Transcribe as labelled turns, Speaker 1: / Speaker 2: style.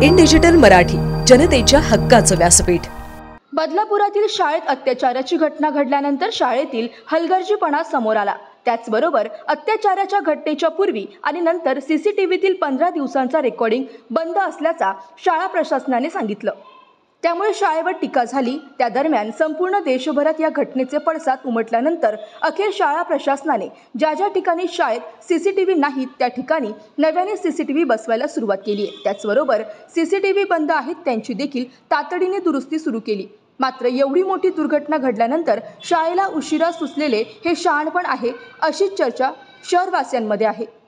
Speaker 1: In digital Marathi, जनतेच्या हक्काचं व्यासपीठ।
Speaker 2: बदलापुरातील शाळेत अत्याचाराची घटना घडल्यानंतर शाळेतील हलगर्जीपणा समोर आला। त्याचबरोबर अत्याचाराच्या घटनेच्या पूर्वी आणि नंतर सीसीटीव्हीतील 15 दिवसांचा रेकॉर्डिंग बंद असल्याचा शाळा प्रशासनाने सांगितलं। त्यामुळे शाळेवर टीका झाली। त्या दरम्यान संपूर्ण देशभरात या घटनेचे पडसाद उमटल्यानंतर अखेर शाळा प्रशासनाने ज्या ठिकाणी शाळेत सीसीटीव्ही नाहीत त्या ठिकाणी नव्याने सीसीटीव्ही बसवायला सुरुवात केली आहे। त्याचबरोबर सीसीटीव्ही बंद आहेत त्यांची देखील तातडीने दुरुस्ती सुरू केली। मात्र एवढी मोठी दुर्घटना घडल्यानंतर शाळेला उशिरा सुचलेले हे शहाणपण आहे, अशी चर्चा शहरवासियांमध्ये आहे।